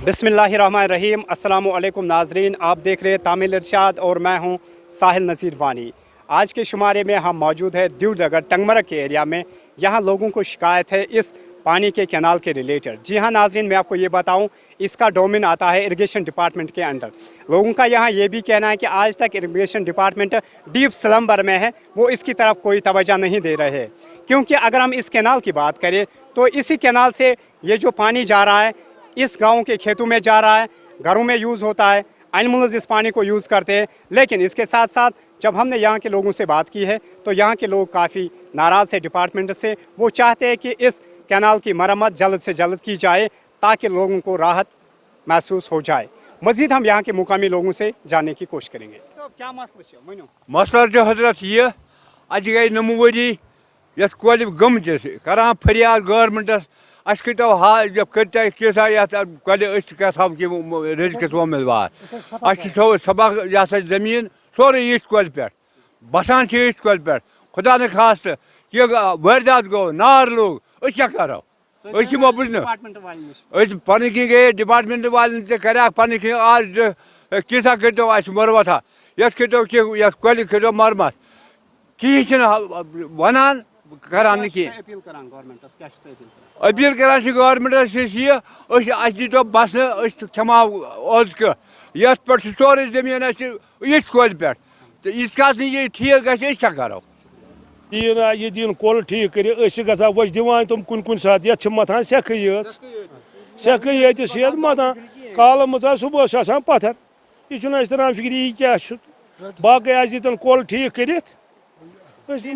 बिस्मिल्लाहिर्रहमानिर्रहीम। अस्सलामु अलैकुम नाजरीन, आप देख रहे हैं तामिल इरशाद और मैं हूं साहिल नज़ीर वानी। आज के शुमारे में हम मौजूद है दिवनगर टंगमरग के एरिया में। यहां लोगों को शिकायत है इस पानी के कैनाल के रिलेटेड। जी हां नाजरीन, मैं आपको ये बताऊं, इसका डोमेन आता है इरिगेशन डिपार्टमेंट के अंडर। लोगों का यहाँ ये भी कहना है कि आज तक इरिगेशन डिपार्टमेंट डीप स्लम्बर में है, वो इसकी तरफ कोई तवज्जो नहीं दे रहे हैं। क्योंकि अगर हम इस कैनाल की बात करें तो इसी कैनाल से ये जो पानी जा रहा है इस गांव के खेतों में जा रहा है, घरों में यूज़ होता है, एनिमल्स इस पानी को यूज़ करते हैं। लेकिन इसके साथ साथ जब हमने यहाँ के लोगों से बात की है तो यहाँ के लोग काफ़ी नाराज़ है डिपार्टमेंट से। वो चाहते हैं कि इस कैनाल की मरम्मत जल्द से जल्द की जाए ताकि लोगों को राहत महसूस हो जाए। मज़ीद हम यहाँ के मुकामी लोगों से जानने की कोशिश करेंगे। क्या मसला हजरत ये अज गई नमूवरी यस कोल गम करान फरियाद गवर्नमेंटस अस कतो करता किसा कोल रिजकस उम्मीदवार अो सबक यह जमीन सोरे इस कोल पे बसान इस कोल पे खुदा न खास यह वारदात गो नार लोग क्या करो वो बुझ पन कहीं गए डिपार्टमेंट वाले कर पन कहीं आज किसा करो मरवता यस करो यस कोल करो मरम्मत कहीं वन करान अपील करान गवर्नमेंटस यह दीतो बस क्षमाव ओज ये सोरे जमीन इस कोल पे इस ये ठीक गि क्या करो यह दिन कोल ठीक कर वश दिवान तुम कुन सात ये मथान सेख ये मथान कल मज सुबह पत्थर यह तरान फिक्र यह क्या बाकी दिन कोल ठीक कर।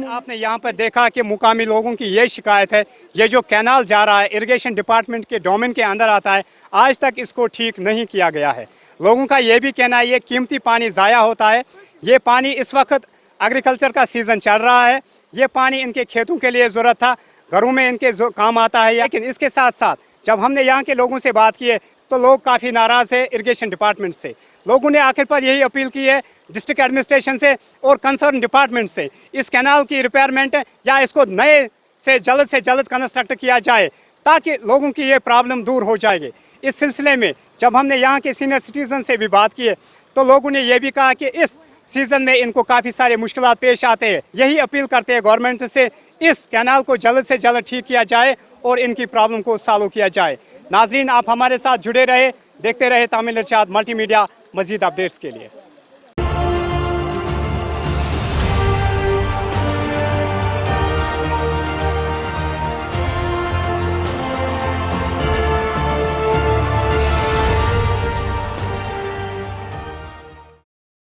आपने यहाँ पर देखा कि मुकामी लोगों की ये शिकायत है, ये जो कैनाल जा रहा है इरिगेशन डिपार्टमेंट के डोमेन के अंदर आता है, आज तक इसको ठीक नहीं किया गया है। लोगों का ये भी कहना है ये कीमती पानी ज़ाया होता है। ये पानी इस वक्त एग्रीकल्चर का सीज़न चल रहा है, ये पानी इनके खेतों के लिए ज़रूरत था, घरों में इनके काम आता है। लेकिन इसके साथ साथ जब हमने यहाँ के लोगों से बात की है तो लोग काफ़ी नाराज़ है इरिगेशन डिपार्टमेंट से। लोगों ने आखिर पर यही अपील की है डिस्ट्रिक्ट एडमिनिस्ट्रेशन से और कंसर्न डिपार्टमेंट से, इस कैनाल की रिपेयरमेंट या इसको नए से जल्द कंस्ट्रक्ट किया जाए ताकि लोगों की ये प्रॉब्लम दूर हो जाएगी। इस सिलसिले में जब हमने यहाँ के सीनियर सिटीज़न से भी बात की है तो लोगों ने यह भी कहा कि इस सीज़न में इनको काफ़ी सारे मुश्किलात पेश आते हैं। यही अपील करते हैं गवर्नमेंट से इस कैनाल को जल्द से जल्द ठीक किया जाए और इनकी प्रॉब्लम को सॉल्व किया जाए। नाजरीन, आप हमारे साथ जुड़े रहे, देखते रहे तामिल इरशाद मल्टीमीडिया मज़ीद अपडेट्स के लिए।